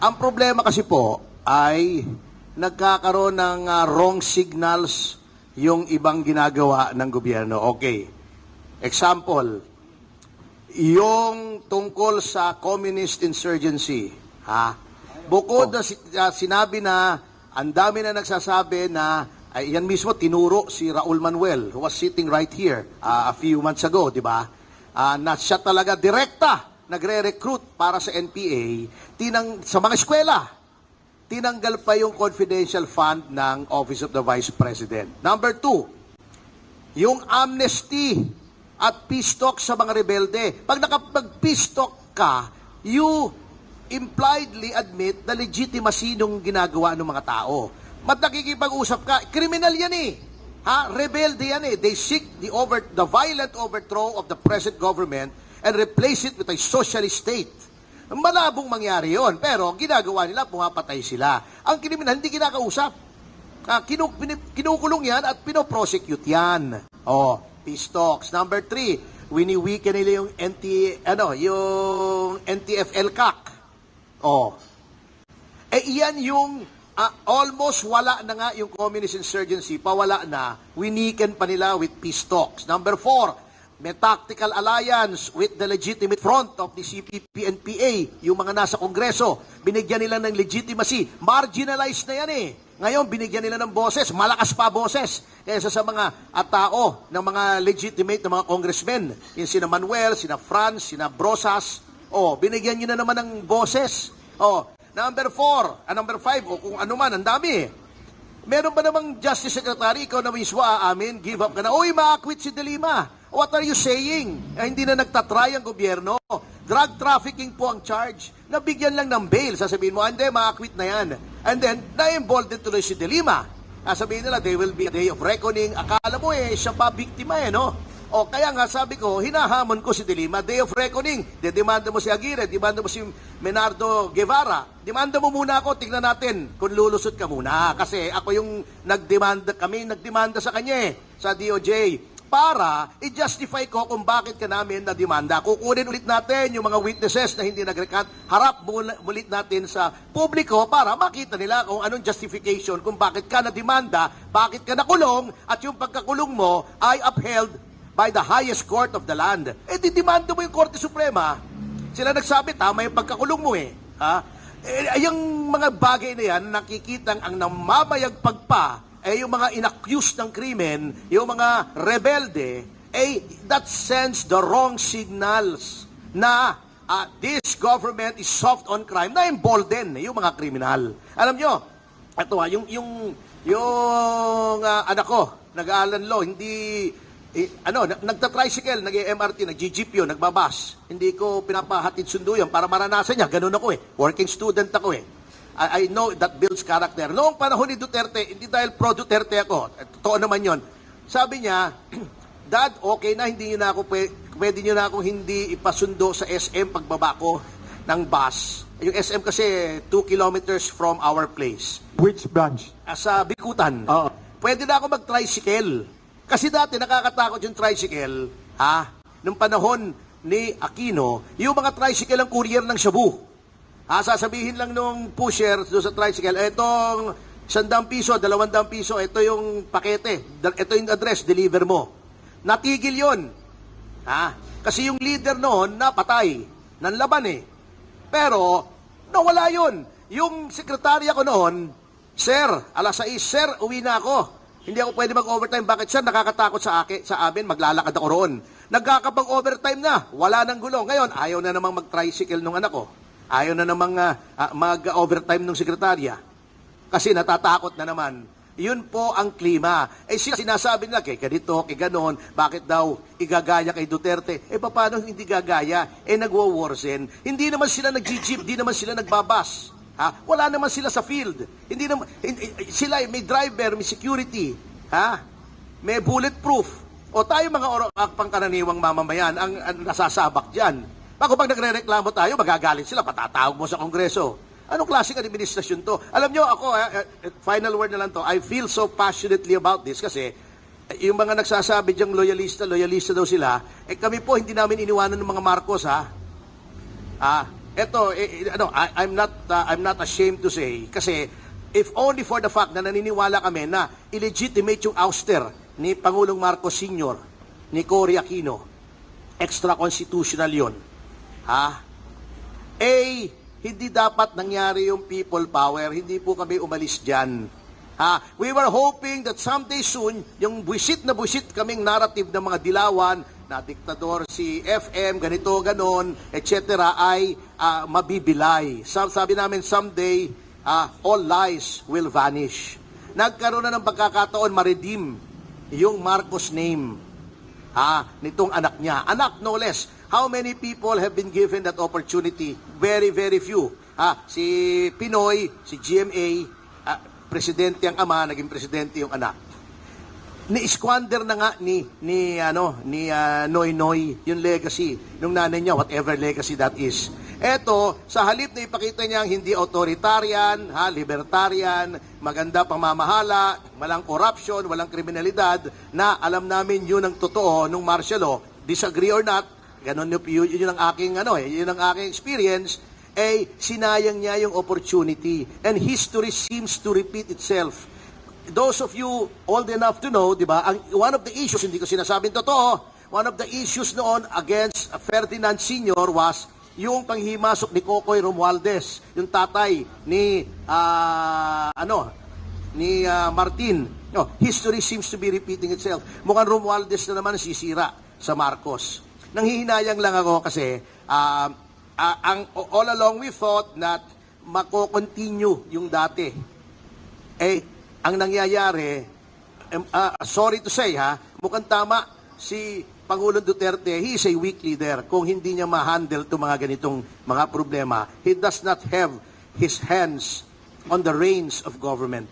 Ang problema kasi po ay nagkakaroon ng wrong signals yung ibang ginagawa ng gobyerno. Okay. Example, yung tungkol sa communist insurgency. Bukod na sinabi na ang dami na nagsasabi na ay yan mismo tinuro si Raul Manuel who was sitting right here a few months ago, di ba? Na siya talaga direkta nagre-recruit para sa NPA sa mga eskwela. Tinanggal pa yung confidential fund ng Office of the Vice President. Number 2, yung amnesty at peace talk sa mga rebelde. Pag nakapag-peace talk ka, you impliedly admit na legitimacy nung ginagawa ng mga tao. Mat nakikipag-usap ka, kriminal yan eh. Rebelde yan eh. They seek the violent overthrow of the present government and replace it with a socialist state. Malabong mangyari yon, pero ginagawa nila, pumapatay sila. Ang kriminal, hindi kinakausap. Kinukulong yan at pinoprosecute yan. Peace talks. Number 3, wini-weaken nila yung NTF-ELCAC. Iyan yung almost wala na nga yung communist insurgency, pawala na, winiken pa nila with peace talks. Number 4, may tactical alliance with the legitimate front of the CPP and PA, yung mga nasa Kongreso. Binigyan nila ng legitimacy. Marginalized na yan eh. Ngayon, binigyan nila ng boses. Malakas pa boses kaysa sa mga tao ng mga legitimate na mga congressmen. Yung sina Manuel, sina Franz, sina Brosas. Binigyan nyo na naman ng boses. Number 4, number 5, kung ano man, ang dami eh. Meron ba namang Justice Secretary, ikaw na mismo aamin, give up ka na, ma-acquit si De Lima. What are you saying? Hindi na nagtatry ang gobyerno. Drug trafficking po ang charge. Nabigyan lang ng bail. Sasabihin mo, hindi, ma-acquit na yan. And then, na-emboldened tuloy si De Lima. Sasabihin nila, there will be a day of reckoning. Akala mo siya pa biktima no? Kaya nga sabi ko, hinahamon ko si De Lima, day of reckoning. Demanda mo si Aguirre, demanda mo si Menardo Guevara. Demanda mo muna ako, tingnan natin kung lulusot ka muna. Kasi ako yung nagdemanda sa kanya sa DOJ. Para i-justify ko kung bakit ka namin na-demanda. Kukunin ulit natin yung mga witnesses na hindi nag-recant, harap ulit natin sa publiko para makita nila kung anong justification kung bakit ka na-demanda, bakit ka nakulong, at yung pagkakulong mo ay upheld by the highest court of the land. Didemanda mo yung Korte Suprema. Sila nagsabi, tama yung pagkakulong mo yung mga bagay na yan, nakikitang ang namamayagpag pa yung mga inaccused ng krimen, yung mga rebelde, that sends the wrong signals na this government is soft on crime, na embolden yung mga kriminal. Alam nyo, ito yung anak ko, nag-aaral law, hindi, nagta-tricycle, nag-MRT, nag-jeep yun, nagbabas. Hindi ko pinapahatid sundo yun para maranasan niya. Ganun ako working student ako I know that builds character. Noong panahon ni Duterte, hindi dahil pro-Duterte ako, totoo naman yon. Sabi niya, Dad, okay na, pwede nyo na akong hindi ipasundo sa SM pagbaba ko ng bus. Yung SM kasi 2 kilometers from our place. Which branch? Sa Bikutan. Pwede na ako mag-tricycle. Kasi dati nakakatakot yung tricycle, nung panahon ni Aquino, yung mga tricycle ang courier ng Shabu. Sasabihin lang nung pusher doon sa tricycle, etong 100 piso, 200 piso, ito yung pakete, ito yung address, deliver mo. Natigil yon. Kasi yung leader noon, napatay, nanlaban Pero, nawala yon. Yung sekretarya ko noon, Sir, alas 6, Sir, uwi na ako. Hindi ako pwede mag-overtime. Bakit, Sir? Nakakatakot sa amin, maglalakad ako roon. Nagkakapag-overtime na, wala nang gulong. Ngayon, ayaw na namang mag-tricycle nung anak ko. Ayaw na namang mag-overtime ng sekretarya. Kasi natatakot na naman. Yun po ang klima. Sinasabi nila, kay ganito, kay ganon, bakit daw igagaya kay Duterte? Paano hindi gagaya? Nagwo-worsen. Hindi naman sila nag-jeep, hindi naman sila nagbabas. Wala naman sila sa field. Sila may driver, may security. May bulletproof. Tayo mga pangkaraniwang mamamayan ang nasasabak dyan. Pag nagre-reklamo tayo, magagalit sila, patatawag mo sa Kongreso. Anong klaseng administrasyon to? Alam nyo, ako, final word na lang to, I feel so passionately about this kasi yung mga nagsasabi diyang loyalista daw sila, kami po, hindi namin iniwanan ng mga Marcos, Ito, I'm not ashamed to say, kasi if only for the fact na naniniwala kami na illegitimate yung ouster ni Pangulong Marcos Sr., ni Cory Aquino, extra-constitutional yun. Hindi dapat nangyari yung people power. Hindi po kami umalis dyan. We were hoping that someday soon, yung buwisit na buwisit kaming narrative ng mga dilawan, na diktador si FM, ganito, ganon, etc. ay mabibilay. Sabi namin, someday, all lies will vanish. Nagkaroon na ng pagkakataon ma-redeem yung Marcos name nitong anak niya. Anak, no less. How many people have been given that opportunity? Very, very few. Si Pinoy, si GMA, presidente ang ama, naging presidente yung anak. Ni-squander na nga ni Noy Noy yung legacy ng nanay niya, whatever legacy that is. Eto, sa halip na ipakita niyang hindi authoritarian, libertarian, maganda pamamahala, walang corruption, walang kriminalidad, na alam namin yun ang totoo nung martial law, disagree or not, ganun yun ang aking yun ang aking experience, sinayang niya yung opportunity. And history seems to repeat itself. Those of you old enough to know, di ba, one of the issues, hindi ko sinasabing totoo, one of the issues noon against Ferdinand Sr. was yung panghimasok ni Cocoy Romualdez, yung tatay ni Martin. No, history seems to be repeating itself. Mukhang Romualdez na naman sisira sa Marcos. Nanghihinayang lang ako kasi all along we thought that mako-continue yung dati. Ang nangyayari, sorry to say mukhang tama si Pangulong Duterte, he is a weak leader. Kung hindi niya ma-handle itong mga ganitong mga problema, he does not have his hands on the reins of government.